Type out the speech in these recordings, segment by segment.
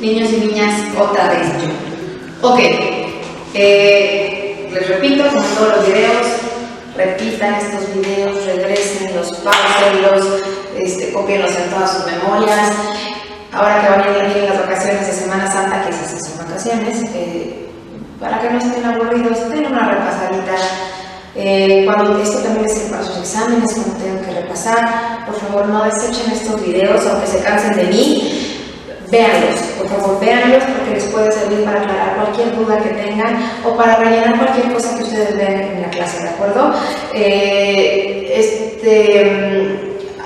niños y niñas, otra vez yo. Ok, les repito, como en todos los videos, repitan estos videos, regresen, los pausenlos, cópienlos en todas sus memorias. Ahora que van a venir las vacaciones de Semana Santa, que esas son vacaciones, para que no estén aburridos, den una repasadita. Cuando esto también es para sus exámenes, cuando tengan que repasar, por favor no desechen estos videos, aunque se cansen de mí. Véanlos, por favor, véanlos porque les puede servir para aclarar cualquier duda que tengan o para rellenar cualquier cosa que ustedes vean en la clase, ¿de acuerdo?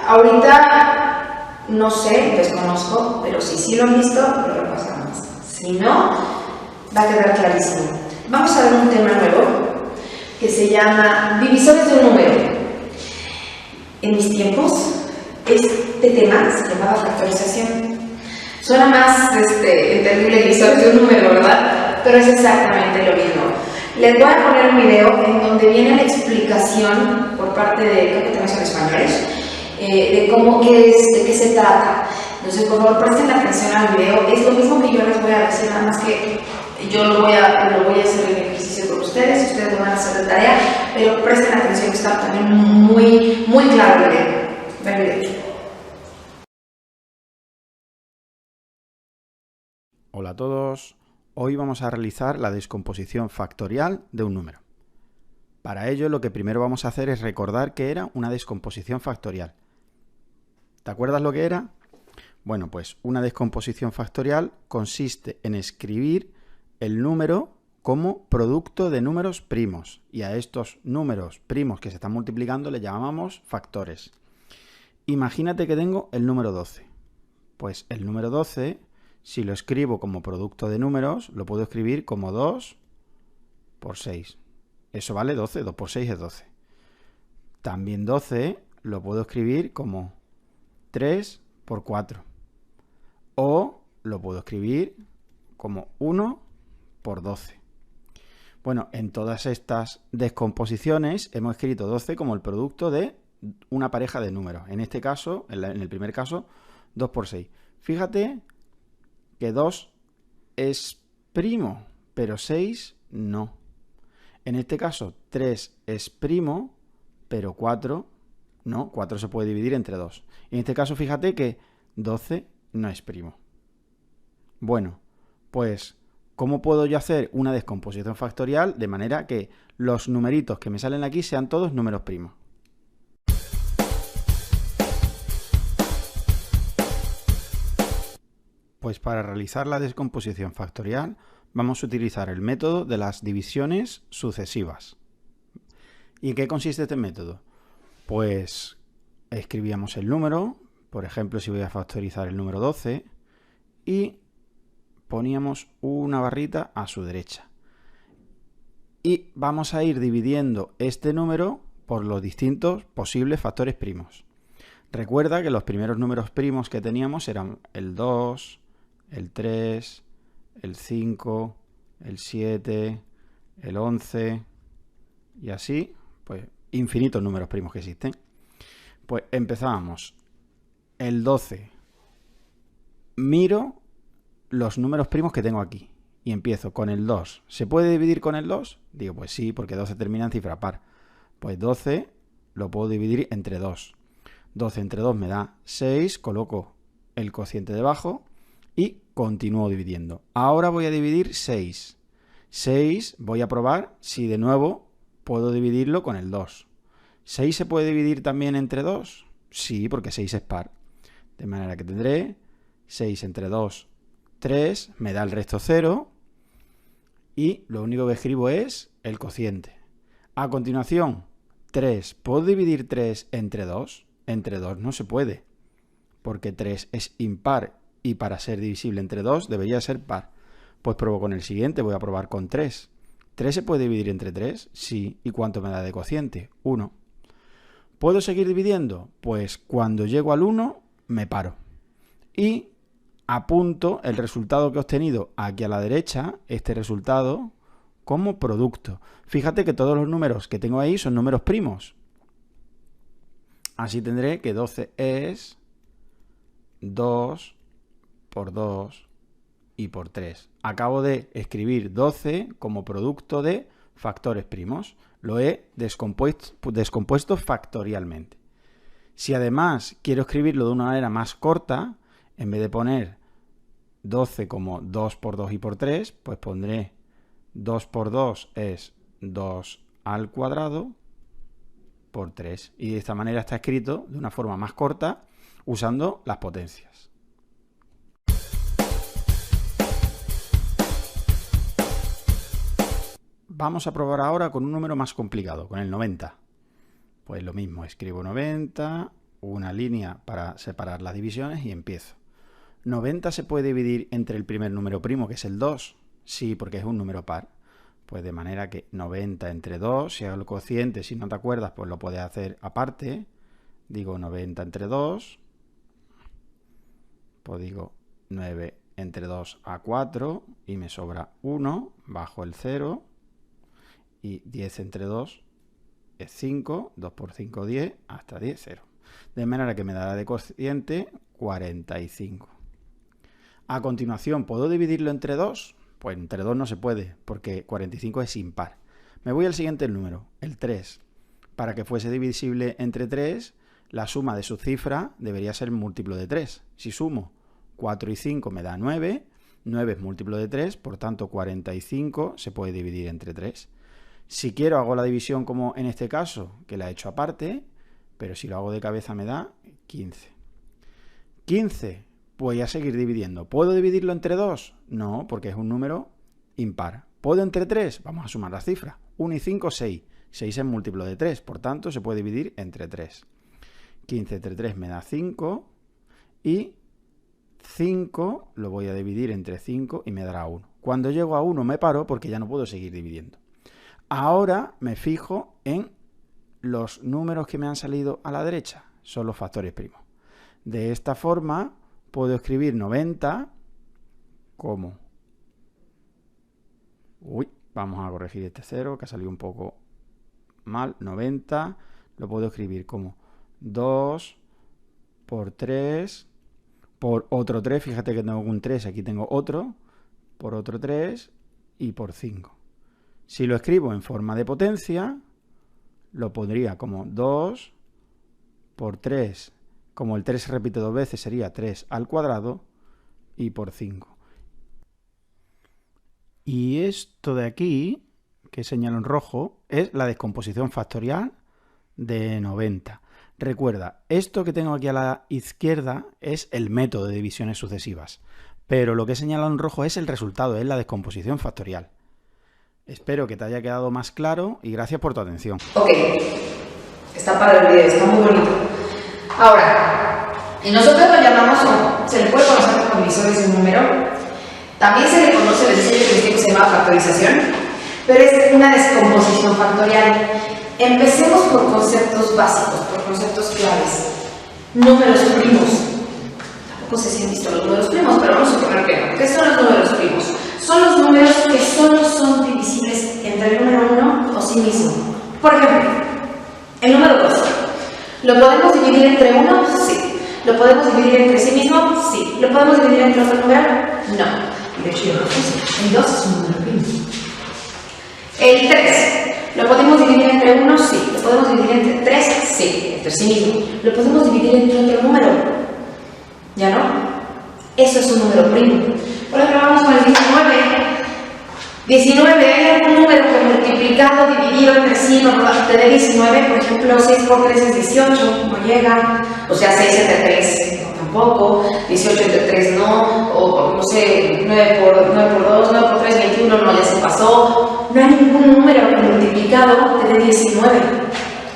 Ahorita no sé, desconozco, pero si lo han visto, lo repasamos. Si no, va a quedar clarísimo. Vamos a ver un tema nuevo que se llama divisores de un número. En mis tiempos, este tema se llamaba factorización. Suena más entendible divisores de un número, ¿verdad? Pero es exactamente lo mismo. Les voy a poner un video en donde viene la explicación por parte de, creo que también son españoles, de cómo, de qué se trata. Entonces, por favor, presten atención al video. Es lo mismo que yo les voy a decir, nada más que yo lo voy a hacer el ejercicio con ustedes lo van a hacer de tarea, pero presten atención, que está también muy claro el video. Ven el video. Hola a todos, hoy vamos a realizar la descomposición factorial de un número. Para ello lo que primero vamos a hacer es recordar qué era una descomposición factorial. ¿Te acuerdas lo que era? Bueno, pues una descomposición factorial consiste en escribir el número como producto de números primos y a estos números primos que se están multiplicando le llamamos factores. Imagínate que tengo el número 12. Pues el número 12... si lo escribo como producto de números, lo puedo escribir como 2 por 6. Eso vale 12, 2 por 6 es 12. También 12 lo puedo escribir como 3 por 4. O lo puedo escribir como 1 por 12. Bueno, en todas estas descomposiciones hemos escrito 12 como el producto de una pareja de números. En este caso, en el primer caso, 2 por 6. Fíjate que 2 es primo, pero 6 no. En este caso, 3 es primo, pero 4 no. 4 se puede dividir entre 2. En este caso, fíjate que 12 no es primo. Bueno, pues, ¿cómo puedo yo hacer una descomposición factorial de manera que los numeritos que me salen aquí sean todos números primos? Pues para realizar la descomposición factorial vamos a utilizar el método de las divisiones sucesivas. ¿Y en qué consiste este método? Pues escribíamos el número, por ejemplo si voy a factorizar el número 12, y poníamos una barrita a su derecha. Y vamos a ir dividiendo este número por los distintos posibles factores primos. Recuerda que los primeros números primos que teníamos eran el 2, el 3, el 5, el 7, el 11 y así, pues infinitos números primos que existen. Pues empezábamos el 12. Miro los números primos que tengo aquí y empiezo con el 2. ¿Se puede dividir con el 2? Digo, pues sí, porque 12 termina en cifra par. Pues 12 lo puedo dividir entre 2. 12 entre 2 me da 6, coloco el cociente debajo y continúo dividiendo. Ahora voy a dividir 6. 6 voy a probar si de nuevo puedo dividirlo con el 2. ¿6 se puede dividir también entre 2? Sí, porque 6 es par. De manera que tendré 6 entre 2, 3, me da el resto 0 y lo único que escribo es el cociente. A continuación, 3. ¿Puedo dividir 3 entre 2? Entre 2 no se puede, porque 3 es impar y para ser divisible entre 2 debería ser par. Pues pruebo con el siguiente, voy a probar con 3. ¿3 se puede dividir entre 3? Sí. ¿Y cuánto me da de cociente? 1. ¿Puedo seguir dividiendo? Pues cuando llego al 1 me paro. Y apunto el resultado que he obtenido aquí a la derecha, este resultado, como producto. Fíjate que todos los números que tengo ahí son números primos. Así tendré que 12 es 2 por 2 y por 3. Acabo de escribir 12 como producto de factores primos. Lo he descompuesto factorialmente. Si además quiero escribirlo de una manera más corta, en vez de poner 12 como 2 por 2 y por 3, pues pondré 2 por 2 es 2 al cuadrado por 3. Y de esta manera está escrito de una forma más corta usando las potencias. Vamos a probar ahora con un número más complicado, con el 90. Pues lo mismo, escribo 90, una línea para separar las divisiones y empiezo. ¿90 se puede dividir entre el primer número primo, que es el 2? Sí, porque es un número par. Pues de manera que 90 entre 2, si hago el cociente, si no te acuerdas, pues lo puedes hacer aparte. Digo 90 entre 2. Pues digo 9 entre 2 a 4 y me sobra 1, bajo el 0. Y 10 entre 2 es 5, 2 por 5, 10, hasta 10, 0. De manera que me dará de cociente 45. A continuación, ¿puedo dividirlo entre 2? Pues entre 2 no se puede, porque 45 es impar. Me voy al siguiente número, el 3. Para que fuese divisible entre 3, la suma de su cifra debería ser múltiplo de 3. Si sumo 4 y 5 me da 9, 9 es múltiplo de 3, por tanto 45 se puede dividir entre 3. Si quiero hago la división como en este caso, que la he hecho aparte, pero si lo hago de cabeza me da 15. 15, voy a seguir dividiendo. ¿Puedo dividirlo entre 2? No, porque es un número impar. ¿Puedo entre 3? Vamos a sumar las cifras. 1 y 5, 6. 6 es múltiplo de 3, por tanto se puede dividir entre 3. 15 entre 3 me da 5 y 5 lo voy a dividir entre 5 y me dará 1. Cuando llego a 1 me paro porque ya no puedo seguir dividiendo. Ahora me fijo en los números que me han salido a la derecha, son los factores primos. De esta forma puedo escribir 90 como... vamos a corregir este 0 que ha salido un poco mal. 90 lo puedo escribir como 2 por 3 por otro 3, fíjate que tengo un 3, aquí tengo otro, por otro 3 y por 5. Si lo escribo en forma de potencia, lo pondría como 2 por 3, como el 3 se repite dos veces, sería 3 al cuadrado, y por 5. Y esto de aquí, que señalo en rojo, es la descomposición factorial de 90. Recuerda, esto que tengo aquí a la izquierda es el método de divisiones sucesivas, pero lo que he señalado en rojo es el resultado, es la descomposición factorial. Espero que te haya quedado más claro y gracias por tu atención. Ok, está padre el video, está muy bonito. Ahora, y nosotros lo llamamos, se le puede conocer como divisores de un número, también se le conoce, les decía que se llama factorización, pero es una descomposición factorial. Empecemos por conceptos básicos, por conceptos claves. Números primos. Tampoco sé si han visto los números primos, pero vamos a suponer que no. ¿Qué son los números primos? Son los números que solo son divisibles entre el número 1 o sí mismo. Por ejemplo, el número 2. ¿Lo podemos dividir entre 1? Sí. ¿Lo podemos dividir entre sí mismo? Sí. ¿Lo podemos dividir entre otro número? No. De hecho, yo lo puse. El 2 es un número primo. El 3. ¿Lo podemos dividir entre 1? Sí. ¿Lo podemos dividir entre 3? Sí. Entre sí mismo. ¿Lo podemos dividir entre otro número? ¿Ya no? Eso es un número primo. Por ejemplo, vamos con el 19. 19, ¿hay algún número que multiplicado, dividido entre sí nos te dé 19? Por ejemplo, 6 por 3 es 18, no llega. O sea, 6 entre 3, no, tampoco. 18 entre 3, no. O, no sé, 9 por 2, 9 por 3, 21, no, ya se pasó. No hay ningún número que multiplicado te dé 19.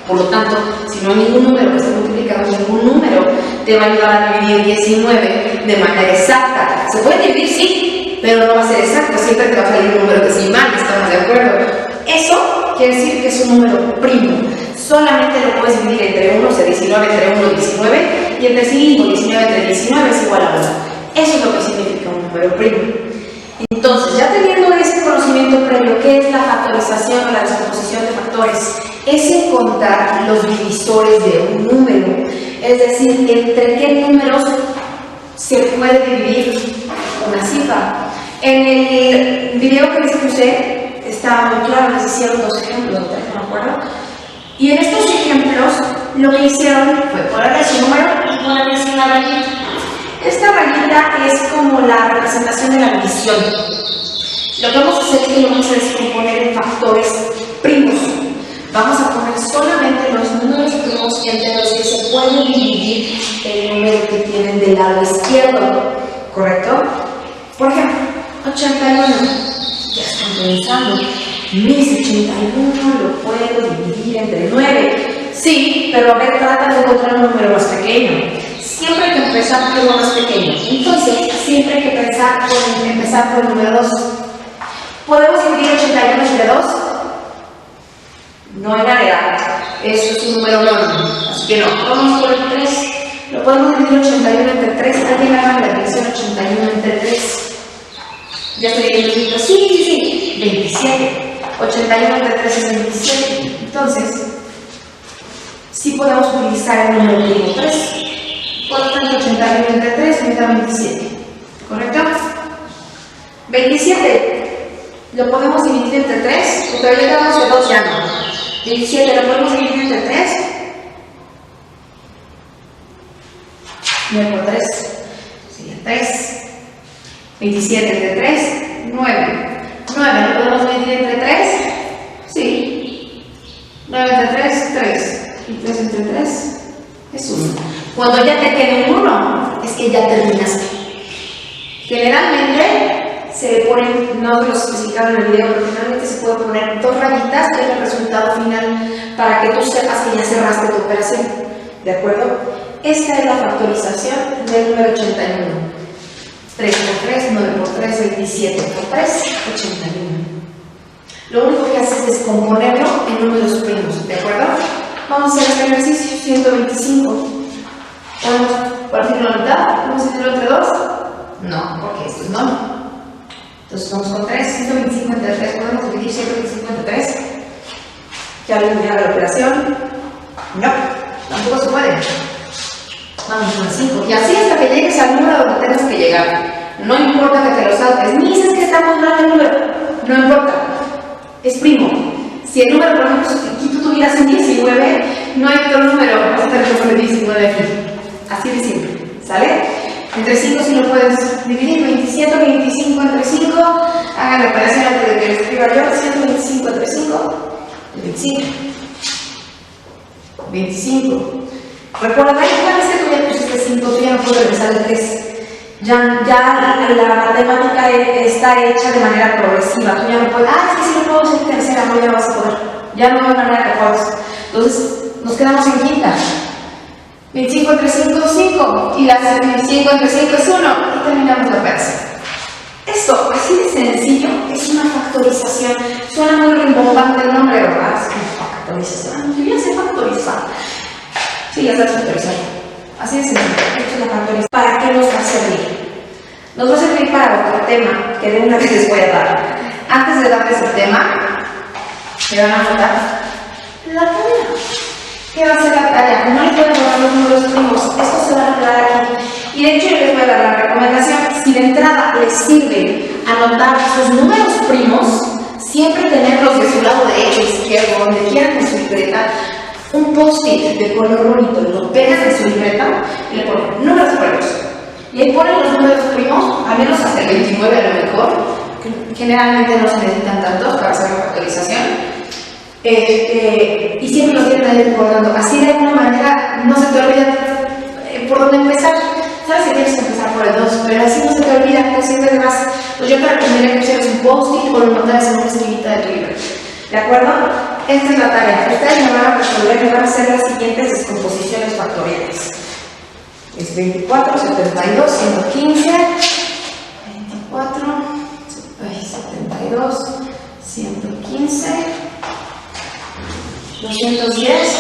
Por lo tanto, si no hay ningún número que esté multiplicado, ningún número te va a ayudar a dividir 19 de manera exacta. ¿Se puede dividir? Sí, pero no va a ser exacto. Siempre te va a salir un número decimal, ¿estamos de acuerdo? Eso quiere decir que es un número primo. Solamente lo puedes dividir entre 1, o sea, 19 entre 1 y 19, y entre sí mismo, 19 entre 19 es igual a 1. Eso es lo que significa un número primo. Entonces, ya teniendo ese conocimiento previo, ¿qué es la factorización o la descomposición de factores? Es encontrar los divisores de un número, es decir, entre qué números se puede dividir una cifra. En el video que les puse estaba muy claro, les hicieron 2 ejemplos, 3, no me acuerdo. Y en estos ejemplos lo que hicieron fue ponerle su número y ponerle una rayita. Esta rayita es como la representación de la división. Lo que vamos a hacer es que lo vamos a descomponer en factores primos. Vamos a poner solamente los números primos entre los que se puede dividir el número que tienen del lado izquierdo, ¿correcto? Por ejemplo, 81. Ya están pensando, mis 81 lo puedo dividir entre 9. Sí, pero a ver, trata de encontrar un número más pequeño. Siempre hay que empezar por lo más pequeño. Entonces, siempre hay que empezar por el número 2. ¿Podemos dividir 81 entre 2? No hay manera. Eso es un número enorme. Así que no. Vamos por el 3. Lo podemos dividir 81 entre 3. ¿Alguien haga la división 81 entre 3? Ya estoy dividiendo. Sí. 27. 81 entre 3 es 27. Entonces, sí podemos utilizar el número primo 3. Por lo tanto, 81 entre 3 me da 27. ¿Correcto? 27. ¿Lo podemos dividir entre 3? Porque ahorita llegamos de 2 ya no. 27, ¿lo podemos dividir entre 3? 9 por 3 sería 3. 27 entre 3, 9. 9, ¿lo podemos dividir entre 3? Sí. 9 entre 3, 3. Y 3 entre 3 es 1. Cuando ya te quede un 1, es que ya terminaste. Generalmente se le ponen, no los especificaron en el video, pero generalmente se puede poner 2 rayitas, que es el resultado final, para que tú sepas que ya cerraste tu operación. ¿De acuerdo? Esta es la factorización del número 81. 3 por 3, 9 por 3, 27 por 3, 81. Lo único que haces es descomponerlo en números primos. ¿De acuerdo? Vamos a hacer este ejercicio. 125. ¿Podemos partirlo a la mitad? ¿Podemos dividirlo entre 2? No, porque esto es no. Entonces vamos con 3, 125 entre 3, ¿podemos dividir 125 entre 3? ¿Ya alguien haga la operación? No, tampoco se puede. Vamos con 5, y así hasta que llegues al número donde tengas que llegar. No importa que te lo saltes, ni dices que está muy grande el número, no importa, es primo. Si el número, por ejemplo, si tú tuvieras un 19, no hay otro número hasta el número 19 aquí. Así de simple, ¿sale? Entre 5 si lo puedes dividir, 27, 25 entre 5, hagan la operación antes de que lo escriba yo, 125 entre 5, 25. 25. Recuerda, cada vez que tú ya pusiste 5, tú ya no puedes regresar el 3. Ya la matemática está hecha de manera progresiva, tú ya no puedes, es que si no puedo ser tercera, no ya vas a poder, ya no hay manera que puedas. Entonces, nos quedamos en quinta. 25 entre 5 es 5, y la 25 entre 5 es 1, y terminamos la operación. Esto, así de sencillo, es una factorización. Suena muy rimbombante el nombre, ¿verdad? Es una factorización. Yo ya sé factorizar. Sí, ya sabes factorizar. Así de sencillo. Esto es la factorización. ¿Para qué nos va a servir? Nos va a servir para otro tema que de una vez les voy a dar. Antes de darles el tema, me van a anotar la tarea. ¿Qué va a ser la tarea? No les voy a borrar los números primos, esto se va a aclarar aquí. Y de hecho yo les voy a dar la recomendación, si de entrada les sirve anotar sus números primos, siempre tenerlos de su lado derecho, izquierdo, donde quieran en su libreta, un post-it de color bonito, lo pegan en su libreta y le ponen números primos. Y ahí ponen los números primos, al menos hasta el 29 a lo mejor, que generalmente no se necesitan tantos para hacer la factorización. Y siempre los tienen ahí recordando. Así de alguna manera no se te olvida por dónde empezar. Sabes que tienes que empezar por el 2, pero así no se te olvida que siempre vas. Pues yo te recomendaría que pusieras un post-it o lo notaras en una esquinita de tu libro. ¿De acuerdo? Esta es la tarea. Ustedes me van a resolver, me van a hacer las siguientes descomposiciones factoriales. Es 24, 72, 115, 24, 72, 115. 210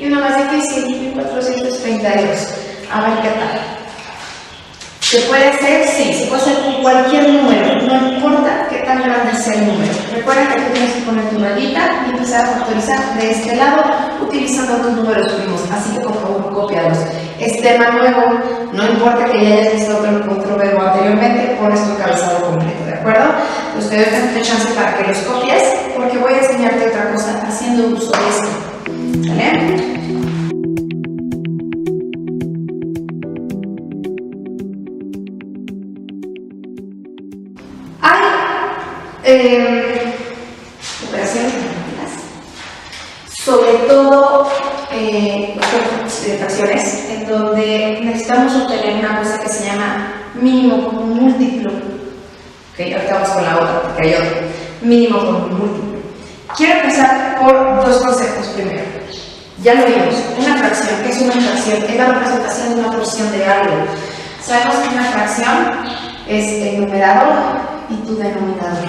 y una más difícil, 1432. A ver qué tal. ¿Se puede hacer? Sí, se puede hacer con cualquier número, no importa qué tan grande sea el número. Recuerda que tú tienes que poner tu rayita y empezar a factorizar de este lado utilizando son tus números primos, así que por favor cópialos. Es tema nuevo, no importa que ya hayas visto otro verbo anteriormente, pones tu encabezado completo, ¿de acuerdo? Entonces te doy tanta chance para que los copies, porque voy a enseñarte otra cosa haciendo uso de esto, ¿vale? Operaciones matemáticas, sobre todo fracciones, en donde necesitamos obtener una cosa que se llama mínimo común múltiplo. Ok, ahorita vamos con la otra, porque hay otro. Mínimo común múltiplo. Quiero empezar por dos conceptos primero. Ya lo vimos, una fracción. ¿Qué es una fracción? Es la representación de una porción de algo. Sabemos que una fracción es el numerador y tu denominador.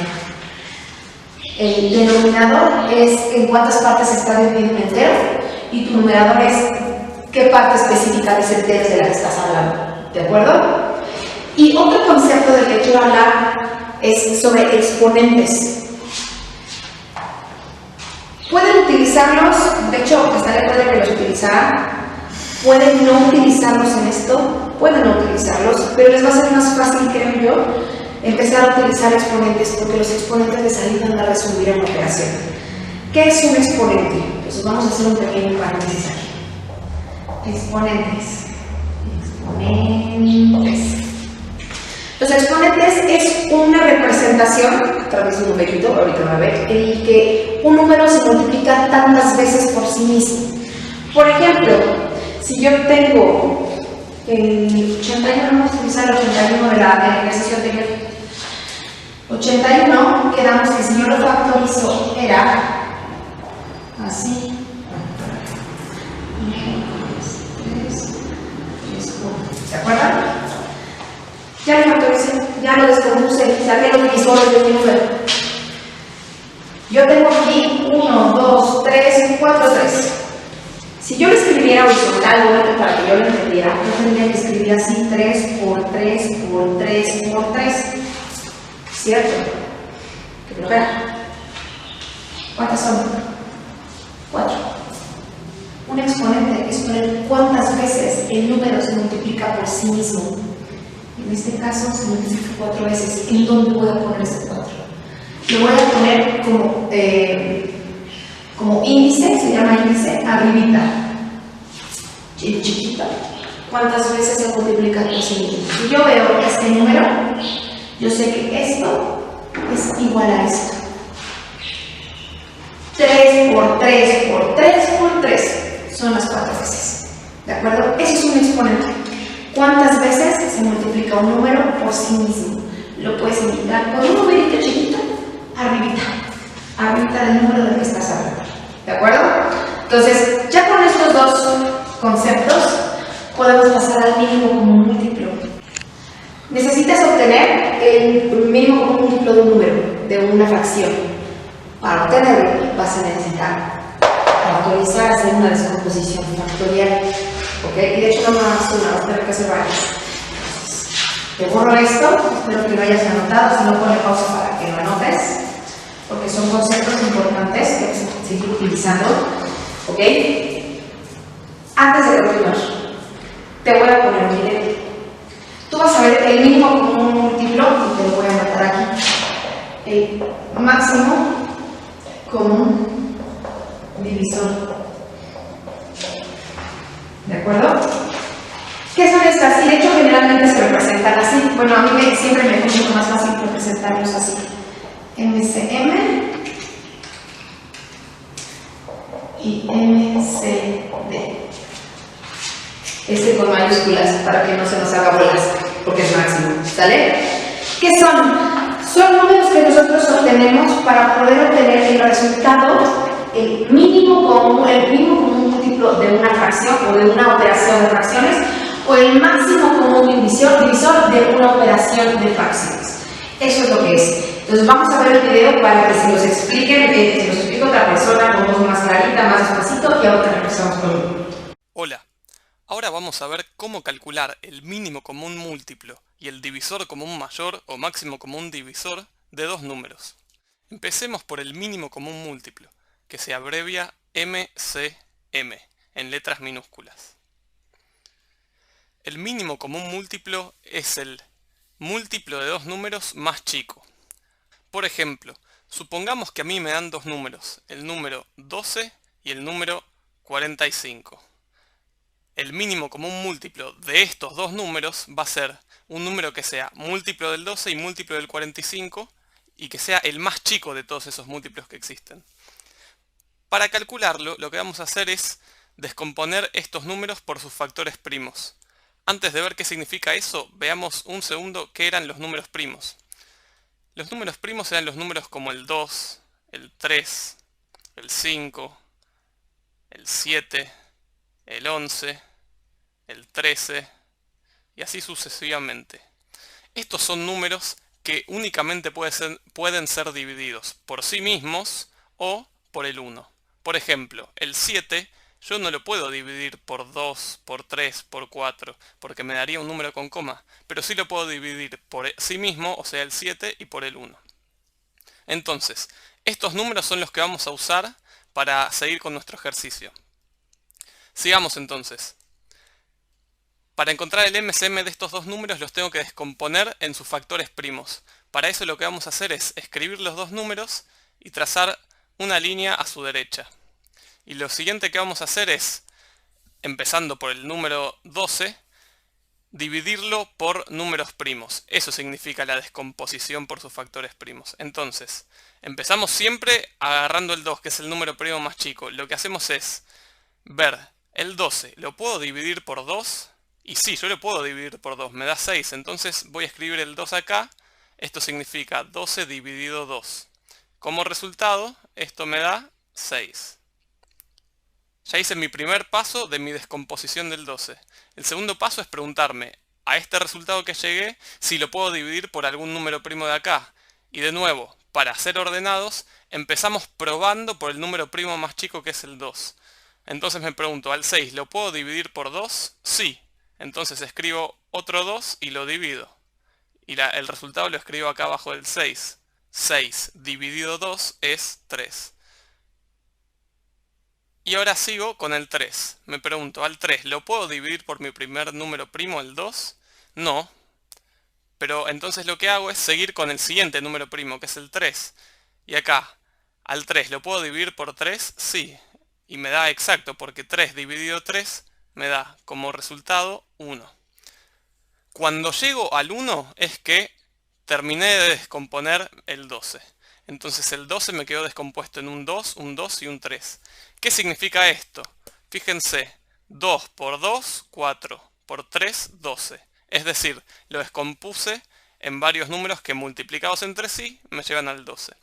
El denominador es en cuántas partes está dividido un entero y tu numerador es qué parte específica de ese entero es de la que estás hablando, ¿de acuerdo? Y otro concepto del que quiero hablar es sobre exponentes. Pueden utilizarlos, de hecho estaría padre que los utilizaran, pueden no utilizarlos en esto, pueden no utilizarlos, pero les va a ser más fácil, creo yo, empezar a utilizar exponentes, porque los exponentes les ayudan a resolver una operación. ¿Qué es un exponente? Pues vamos a hacer un pequeño paréntesis aquí. Exponentes. Los exponentes es una representación, a través de un numerito, ahorita van a ver, en el que un número se multiplica tantas veces por sí mismo. Por ejemplo, si yo tengo el 81, vamos a utilizar el 81 del ejercicio anterior. 81, quedamos que si yo lo factorizo era así. 3, 4. ¿Se acuerdan? Ya lo factoricé, ya lo descompuse, saqué los divisores de mi número. Yo tengo aquí 1, 2, 3, 4, 3. Si yo lo escribiera horizontalmente para que yo lo entendiera, yo tendría que escribir así 3 por 3 por 3 por 3. ¿Cierto? ¿Qué flojera? ¿Cuántas son? 4. Un exponente es poner cuántas veces el número se multiplica por sí mismo. En este caso se multiplica 4 veces. ¿En dónde voy a poner ese 4? Lo voy a poner como índice, se llama índice, arribita. Chiquito. ¿Cuántas veces se multiplica por sí mismo? Si yo veo este número, yo sé que esto es igual a esto. 3 por 3 por 3 por 3 son las 4 veces. ¿De acuerdo? Eso es un exponente. ¿Cuántas veces se multiplica un número por sí mismo? Lo puedes indicar con un numerito chiquito, arribita. Arribita del número del que estás hablando. ¿De acuerdo? Entonces, ya con estos dos conceptos, podemos pasar al mínimo común múltiplo. Necesitas obtener el mínimo común múltiplo de un número, de una fracción. Para obtenerlo, vas a necesitar factorizar, hacer una descomposición factorial. ¿Ok? Y de hecho, no más una, vas a tener que hacer varias. Te borro esto, espero que lo hayas anotado, si no, ponle pausa para que lo anotes, porque son conceptos importantes que vas a seguir utilizando. ¿Ok? Antes de continuar, te voy a poner un video. Tú vas a ver el mínimo común múltiplo, y te lo voy a anotar aquí. El máximo común divisor. ¿De acuerdo? ¿Qué son estas? Y de hecho generalmente se representan así. Bueno, a mí siempre me es mucho más fácil representarlos así. MCM y MCD. Este con mayúsculas para que no se nos haga bolas, porque es máximo. ¿Sale? ¿Qué son? Son números que nosotros obtenemos para poder obtener el resultado, el mínimo común múltiplo de una fracción o de una operación de fracciones, o el máximo común divisor de una operación de fracciones. Eso es lo que es. Entonces vamos a ver el video para que se los expliquen, se los explique otra persona con voz más clarita, más despacito, y ahora regresamos conmigo. Hola, ahora vamos a ver cómo calcular el mínimo común múltiplo y el divisor común mayor o máximo común divisor de dos números. Empecemos por el mínimo común múltiplo, que se abrevia MCD. m, en letras minúsculas. El mínimo común múltiplo es el múltiplo de dos números más chico. Por ejemplo, supongamos que a mí me dan dos números, el número 12 y el número 45. El mínimo común múltiplo de estos dos números va a ser un número que sea múltiplo del 12 y múltiplo del 45 y que sea el más chico de todos esos múltiplos que existen. Para calcularlo, lo que vamos a hacer es descomponer estos números por sus factores primos. Antes de ver qué significa eso, veamos un segundo qué eran los números primos. Los números primos eran los números como el 2, el 3, el 5, el 7, el 11, el 13 y así sucesivamente. Estos son números que únicamente pueden ser divididos por sí mismos o por el 1. Por ejemplo, el 7 yo no lo puedo dividir por 2, por 3, por 4, porque me daría un número con coma, pero sí lo puedo dividir por sí mismo, o sea el 7, y por el 1. Entonces, estos números son los que vamos a usar para seguir con nuestro ejercicio. Sigamos entonces. Para encontrar el MCM de estos dos números los tengo que descomponer en sus factores primos. Para eso lo que vamos a hacer es escribir los dos números y trazar una línea a su derecha. Y lo siguiente que vamos a hacer es, empezando por el número 12, dividirlo por números primos. Eso significa la descomposición por sus factores primos. Entonces, empezamos siempre agarrando el 2, que es el número primo más chico. Lo que hacemos es ver el 12, ¿lo puedo dividir por 2? Y sí, yo lo puedo dividir por 2, me da 6. Entonces voy a escribir el 2 acá. Esto significa 12 dividido 2. Como resultado, esto me da 6. Ya hice mi primer paso de mi descomposición del 12. El segundo paso es preguntarme a este resultado que llegué si lo puedo dividir por algún número primo de acá. Y de nuevo, para ser ordenados, empezamos probando por el número primo más chico que es el 2. Entonces me pregunto, ¿al 6 lo puedo dividir por 2? Sí. Entonces escribo otro 2 y lo divido. Y el resultado lo escribo acá abajo del 6. 6 dividido 2 es 3. Y ahora sigo con el 3. Me pregunto, ¿al 3 lo puedo dividir por mi primer número primo, el 2? No. Pero entonces lo que hago es seguir con el siguiente número primo, que es el 3. Y acá, ¿al 3 lo puedo dividir por 3? Sí. Y me da exacto, porque 3 dividido 3 me da como resultado 1. Cuando llego al 1 es que terminé de descomponer el 12. Entonces el 12 me quedó descompuesto en un 2 y un 3. ¿Qué significa esto? Fíjense, 2 por 2, 4, por 3, 12. Es decir, lo descompuse en varios números que multiplicados entre sí me llevan al 12.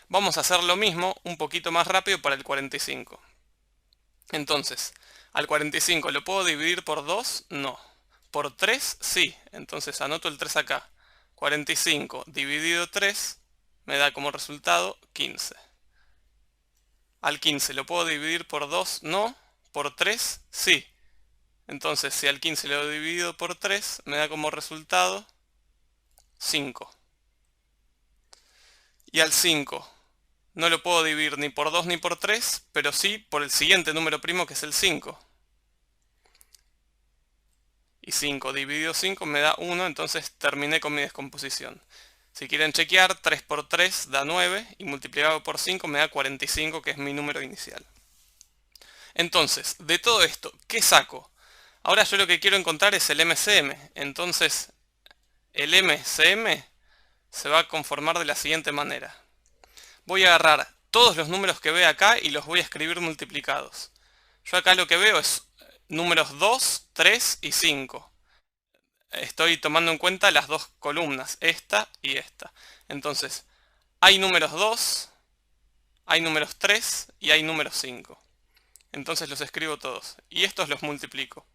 Vamos a hacer lo mismo un poquito más rápido para el 45. Entonces, al 45 ¿lo puedo dividir por 2? No. ¿Por 3? Sí. Entonces anoto el 3 acá. 45 dividido 3 me da como resultado 15. Al 15 ¿lo puedo dividir por 2? No. ¿Por 3? Sí. Entonces si al 15 lo divido por 3 me da como resultado 5. Y al 5 no lo puedo dividir ni por 2 ni por 3, pero sí por el siguiente número primo que es el 5. Y 5 dividido 5 me da 1, entonces terminé con mi descomposición. Si quieren chequear, 3 por 3 da 9 y multiplicado por 5 me da 45, que es mi número inicial. Entonces, de todo esto, ¿qué saco? Ahora yo lo que quiero encontrar es el MCM. Entonces, el MCM se va a conformar de la siguiente manera. Voy a agarrar todos los números que veo acá y los voy a escribir multiplicados. Yo acá lo que veo es números 2, 3 y 5. Estoy tomando en cuenta las dos columnas, esta y esta. Entonces, hay números 2, hay números 3 y hay números 5. Entonces los escribo todos. Y estos los multiplico.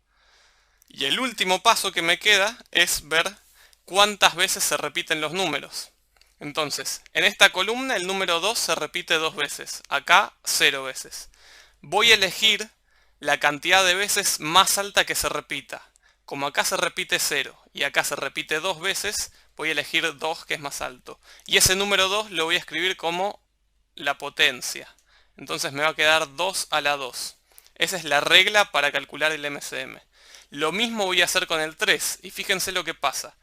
Y el último paso que me queda es ver cuántas veces se repiten los números. Entonces, en esta columna el número 2 se repite 2 veces. Acá 0 veces. Voy a elegir la cantidad de veces más alta que se repita. Como acá se repite 0 y acá se repite 2 veces, voy a elegir 2 que es más alto. Y ese número 2 lo voy a escribir como la potencia. Entonces me va a quedar 2 a la 2. Esa es la regla para calcular el MCM. Lo mismo voy a hacer con el 3, y fíjense lo que pasa.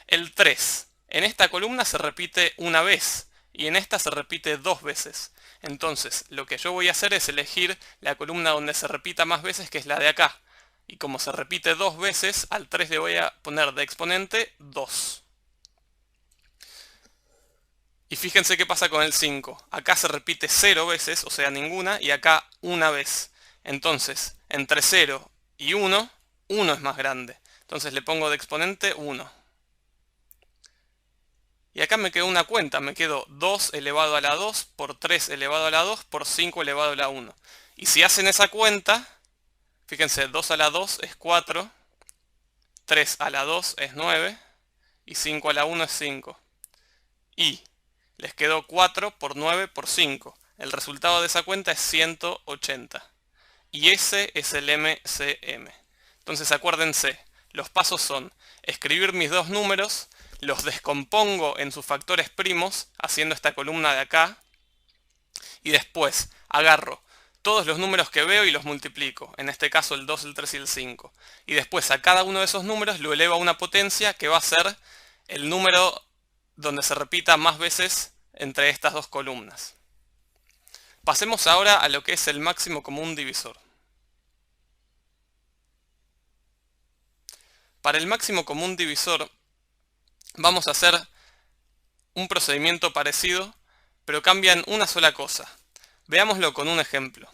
El 3 en esta columna se repite una vez, y en esta se repite 2 veces. Entonces, lo que yo voy a hacer es elegir la columna donde se repita más veces, que es la de acá. Y como se repite 2 veces, al 3 le voy a poner de exponente 2. Y fíjense qué pasa con el 5. Acá se repite 0 veces, o sea ninguna, y acá una vez. Entonces, entre 0 y 1, 1 es más grande. Entonces le pongo de exponente 1. Y acá me quedó una cuenta, me quedó 2 elevado a la 2 por 3 elevado a la 2 por 5 elevado a la 1. Y si hacen esa cuenta, fíjense, 2 a la 2 es 4, 3 a la 2 es 9 y 5 a la 1 es 5. Y les quedó 4 por 9 por 5. El resultado de esa cuenta es 180. Y ese es el MCM. Entonces acuérdense, los pasos son escribir mis dos números, los descompongo en sus factores primos, haciendo esta columna de acá, y después agarro todos los números que veo y los multiplico, en este caso el 2, el 3 y el 5. Y después a cada uno de esos números lo elevo a una potencia que va a ser el número donde se repita más veces entre estas dos columnas. Pasemos ahora a lo que es el máximo común divisor. Para el máximo común divisor vamos a hacer un procedimiento parecido, pero cambian una sola cosa. Veámoslo con un ejemplo.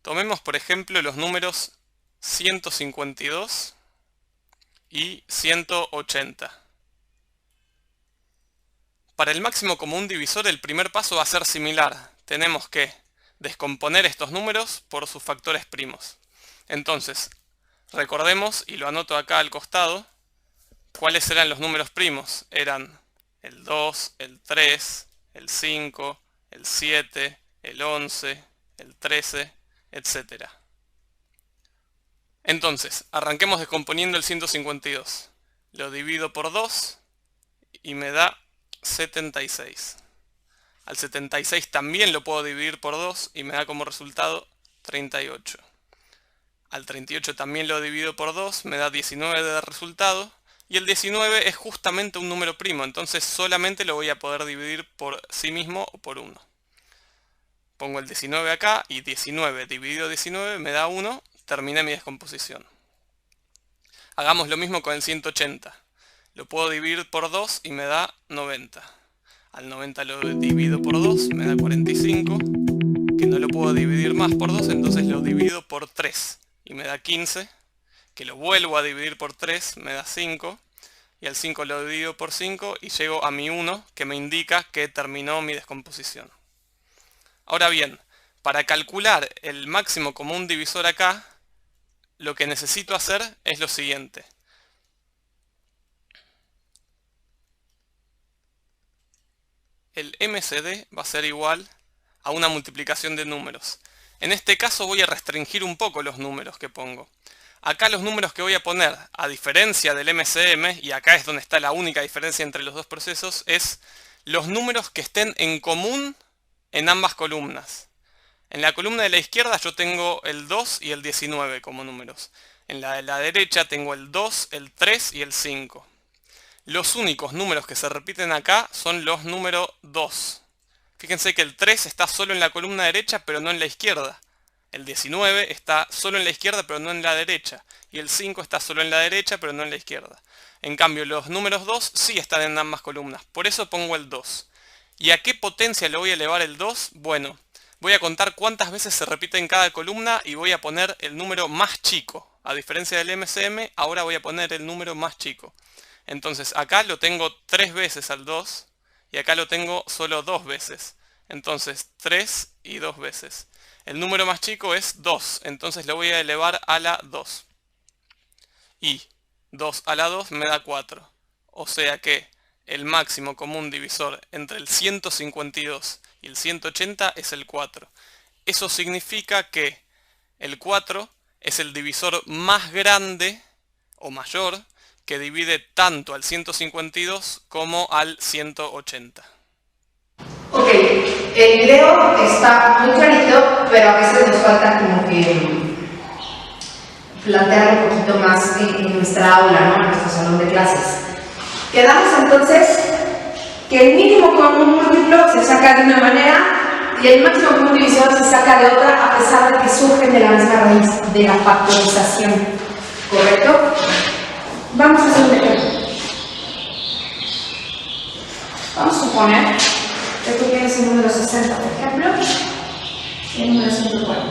Tomemos por ejemplo los números 152 y 180. Para el máximo común divisor el primer paso va a ser similar. Tenemos que descomponer estos números por sus factores primos. Entonces, recordemos, y lo anoto acá al costado, cuáles eran los números primos. Eran el 2, el 3, el 5, el 7, el 11, el 13, etc. Entonces, arranquemos descomponiendo el 152. Lo divido por 2 y me da 76. Al 76 también lo puedo dividir por 2 y me da como resultado 38. Al 38 también lo divido por 2, me da 19 de resultado. Y el 19 es justamente un número primo, entonces solamente lo voy a poder dividir por sí mismo o por 1. Pongo el 19 acá y 19 dividido 19 me da 1, terminé mi descomposición. Hagamos lo mismo con el 180. Lo puedo dividir por 2 y me da 90. Al 90 lo divido por 2, me da 45. Que no lo puedo dividir más por 2, entonces lo divido por 3 y me da 15. Que lo vuelvo a dividir por 3, me da 5. Y al 5 lo divido por 5 y llego a mi 1, que me indica que terminó mi descomposición. Ahora bien, para calcular el máximo común divisor acá, lo que necesito hacer es lo siguiente. El MCD va a ser igual a una multiplicación de números. En este caso voy a restringir un poco los números que pongo. Acá los números que voy a poner, a diferencia del MCM, y acá es donde está la única diferencia entre los dos procesos, es los números que estén en común en ambas columnas. En la columna de la izquierda yo tengo el 2 y el 19 como números. En la de la derecha tengo el 2, el 3 y el 5. Los únicos números que se repiten acá son los números 2. Fíjense que el 3 está solo en la columna derecha, pero no en la izquierda. El 19 está solo en la izquierda, pero no en la derecha. Y el 5 está solo en la derecha, pero no en la izquierda. En cambio, los números 2 sí están en ambas columnas. Por eso pongo el 2. ¿Y a qué potencia le voy a elevar el 2? Bueno, voy a contar cuántas veces se repite en cada columna y voy a poner el número más chico. A diferencia del MCM, ahora voy a poner el número más chico. Entonces, acá lo tengo 3 veces al 2 y acá lo tengo solo 2 veces. Entonces, 3 y 2 veces. El número más chico es 2, entonces lo voy a elevar a la 2. Y 2 a la 2 me da 4. O sea que el máximo común divisor entre el 152 y el 180 es el 4. Eso significa que el 4 es el divisor más grande o mayor que divide tanto al 152 como al 180. Ok, el video está muy clarito, pero a veces nos falta como que plantear un poquito más en nuestra aula, ¿no? En nuestro salón de clases. Quedamos entonces que el mínimo común múltiplo se saca de una manera y el máximo común divisor se saca de otra, a pesar de que surgen de la misma raíz de la factorización. ¿Correcto? Vamos a hacer un ejemplo. Vamos a suponer que tú tienes el número 60, por ejemplo, y el número 140.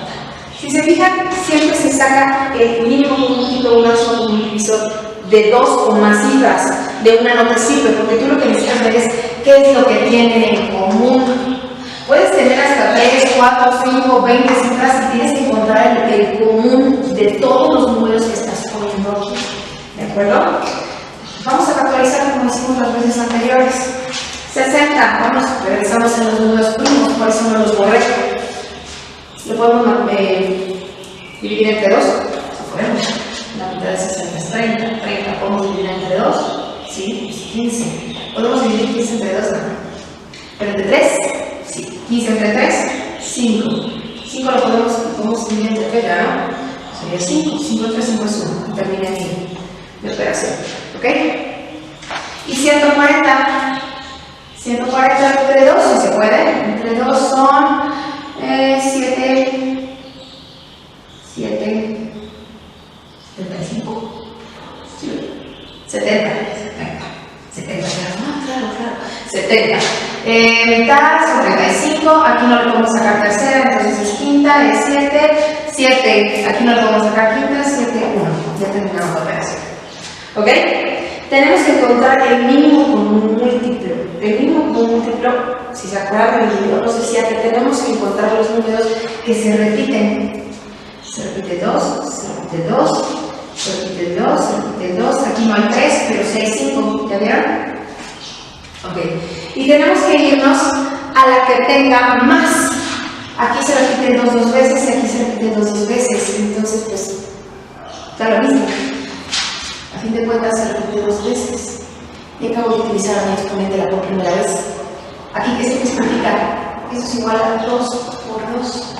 Si se fijan, siempre se saca el mínimo común múltiplo o un máximo común divisor de dos o más cifras. De una no te sirve, porque tú lo que necesitas ver es qué es lo que tienen en común. Puedes tener hasta 3, 4, 5, 20 cifras y tienes que encontrar el común de todos los números que estás poniendo aquí. ¿De acuerdo? Vamos a factorizar como hicimos las veces anteriores. 60, vamos, regresamos en los números primos, por eso no los borré. Lo podemos dividir entre 2. Podemos. La mitad de 60 es 30. 30 podemos dividir entre 2. Sí, es 15. Podemos dividir 15 entre 2, ¿no? Pero entre 3, sí. 15 entre 3, 5. 5 lo podemos dividir entre 3, ¿no? Sería 5. 5 entre 5 es 1. Termina aquí de operación. ¿Ok? Y 140. 140 entre 2, si se puede. Entre 2 son 7. 75. 70. 70, claro. 70. Mitad son 35. Aquí no le podemos sacar tercera, entonces es quinta, es 7. 7. Aquí no le podemos sacar quinta, 7, 1. Ya terminamos la operación. ¿Ok? Tenemos que encontrar el mínimo común múltiplo. El mínimo común múltiplo, si se acuerdan del video, nos decía que tenemos que encontrar los números que se repiten. Se repite 2, se repite 2, se repite 2, se repite 2. Aquí no hay 3, pero sí hay 5. ¿Ya vieron? Ok. Y tenemos que irnos a la que tenga más. Aquí se repiten 2 dos veces y aquí se repiten 2 dos veces. Entonces, pues, da lo mismo. A fin de cuentas se repite 2 veces. Y acabo de utilizar a mi exponente la por primera vez. Aquí, ¿qué significa? Eso es igual a 2 por 2.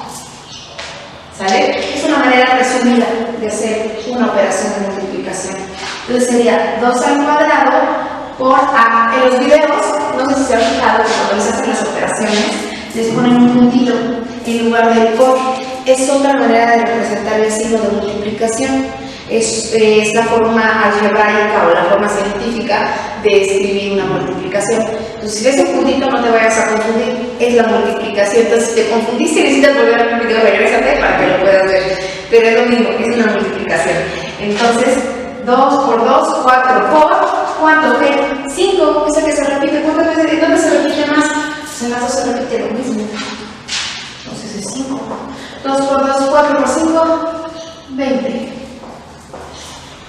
¿Sale? Es una manera resumida de hacer una operación de multiplicación. Entonces sería 2 al cuadrado por A. En los videos, no sé si se han fijado que cuando les hacen las operaciones, les ponen un puntito en lugar del por. Es otra manera de representar el signo de multiplicación. Es la forma algebraica o la forma científica de escribir una multiplicación. Entonces, si ves un puntito, no te vayas a confundir, es la multiplicación. Entonces, si te confundiste y necesitas volver a ver el video, regrésate para que lo puedas ver. Pero es lo mismo, es una multiplicación. Entonces, 2 por 2, 4 por, ¿cuánto? ¿Qué? 5, esa que se repite. ¿Cuántas veces? ¿Dónde se repite más? Pues en las dos se repite lo mismo. Entonces es 5. 2 por 2, 4 por 5, 20.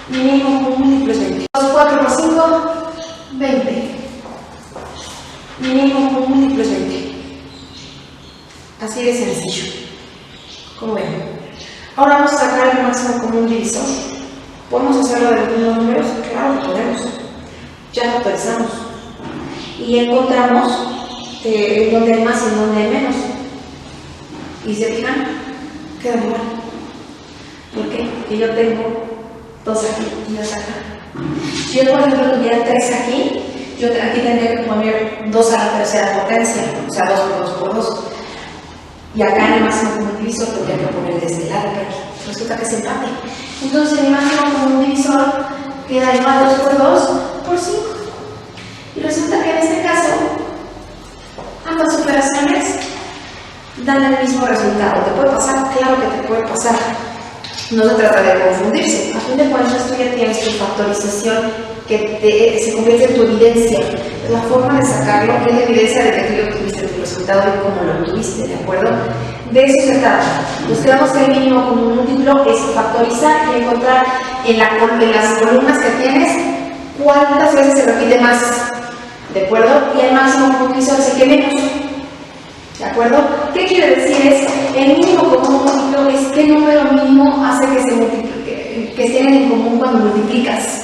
Mínimo común múltiplo es 20. 2, 4 por 5, 20. Mínimo común múltiplo es 20. Así de sencillo. ¿Cómo ven? Ahora vamos a sacar el máximo común divisor. ¿Podemos hacerlo de los mismos números? Claro que podemos. Ya lo pensamos. Y encontramos dónde hay más y dónde hay menos. Y se fijan, queda igual. ¿Por qué? Porque yo tengo 2 aquí y 2 acá. Si yo, por ejemplo, tuviera 3 aquí, yo aquí tendría que poner 2 a la tercera potencia, o sea, 2 por 2 por 2. Y acá en el máximo común divisor tendría que poner desde el lado de aquí. Resulta que es empate. Entonces, el máximo común divisor queda igual a 2 por 2 por 5. Y resulta que en este caso, ambas operaciones dan el mismo resultado. ¿Te puede pasar? Claro que te puede pasar. No se trata de confundirse. A fin de cuentas, tú ya tienes tu factorización que se convierte en tu evidencia. La forma de sacarlo es la evidencia de que tú ya obtuviste tu resultado y cómo lo obtuviste, ¿de acuerdo? De eso se trata. Nos quedamos que el mínimo común múltiplo es factorizar y encontrar en las columnas que tienes cuántas veces se repite más, ¿de acuerdo? Y el máximo común divisor es el que menos. ¿De acuerdo? ¿Qué quiere decir? Es el mínimo común múltiplo es qué número mínimo hace que se multiplique, que estén en común cuando multiplicas.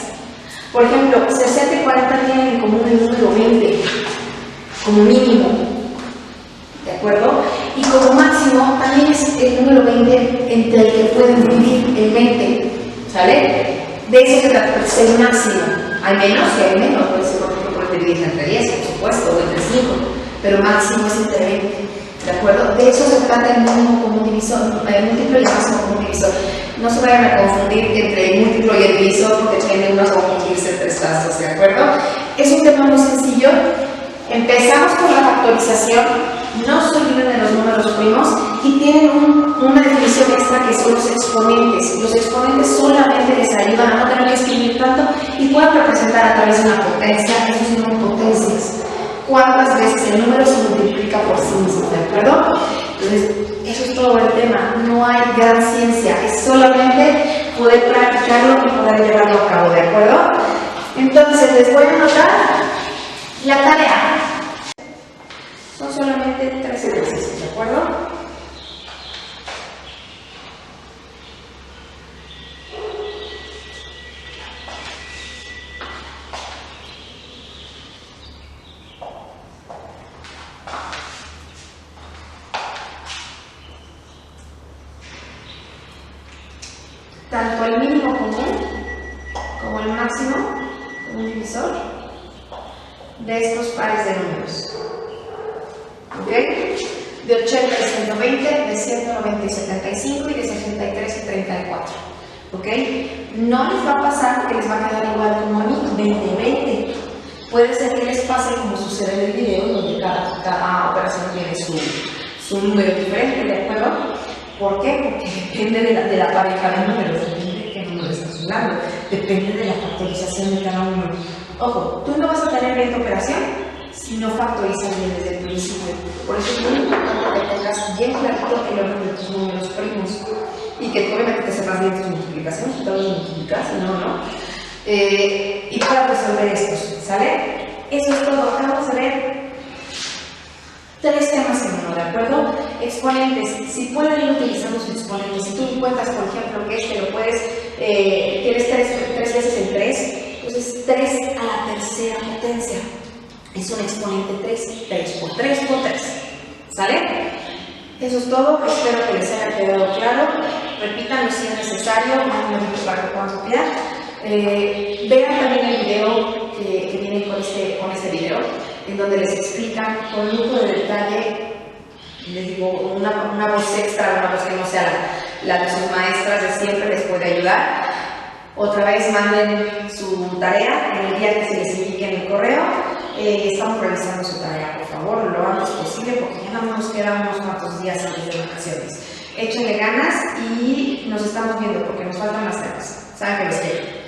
Por ejemplo, 60 y 40 tienen en común el número 20 como mínimo. ¿De acuerdo? Y como máximo también es el número 20 entre el que pueden dividir el 20. ¿sale? De eso se trata, es el máximo. Hay menos, si hay menos, puede ser por ejemplo por dividir entre 10, por supuesto, o entre 5, pero máximo es entre 20, ¿de acuerdo? De eso se trata el mínimo común divisor, el múltiplo y el máximo común divisor. No se vayan a confundir entre el múltiplo y el divisor porque tienen unos o confundirse tres casos, ¿de acuerdo? Es un tema muy sencillo. Empezamos por la factorización, no se olviden de los números primos y tienen una definición extra que son los exponentes. Los exponentes solamente les ayudan a no tener que escribir tanto y pueden representar a través de una potencia, eso se llaman potencias. Cuántas veces el número se multiplica por sí mismo, ¿de acuerdo? Entonces, eso es todo el tema, no hay gran ciencia, es solamente poder practicarlo y poder llevarlo a cabo, ¿de acuerdo? Entonces, les voy a anotar la tarea. Son solamente 3 ejercicios, ¿de acuerdo? Tanto el mínimo común como el máximo común divisor de estos pares de números. ¿Ok? De 80 y 120, de 190 y 75 y de 63 y 34. ¿Ok? No les va a pasar porque les va a quedar igual como a mí, 20-20. Puede ser que les pase como sucede en el video, donde cada operación tiene su número diferente, ¿de acuerdo? ¿Por qué? Porque depende de la pareja de números, depende de qué número estás usando, depende de la factorización de cada uno. Ojo, tú no vas a tener bien tu operación si no factorizas bien desde el principio. Por eso es muy importante que tengas bien clarito el orden de tus números primos y que tú obviamente te sepas bien tus multiplicaciones, si todos los multiplicas, si no, no. Y para resolver estos, ¿sale? Eso es todo. Acabamos de ver 3 temas en uno, ¿de acuerdo? Exponentes. Si pueden ir utilizando sus exponentes, si tú encuentras, por ejemplo, que lo puedes, tienes 3 veces el 3, entonces 3 a la tercera potencia. Es un exponente 3, 3 por 3 por 3. ¿Sale? Eso es todo. Espero que les haya quedado claro. Repítanlo si es necesario, mándenme un mensaje para que puedan copiar. Vean también el video que viene con este video, en donde les explican con lujo de detalle, les digo, una voz extra, una voz que no sea la de sus maestras de siempre les puede ayudar. Otra vez manden su tarea en el día que se les indique en el correo. Estamos revisando su tarea, por favor, lo antes posible porque ya no nos quedan unos cuantos días antes de vacaciones. Échenle ganas y nos estamos viendo porque nos faltan más temas. Saben que los quiero.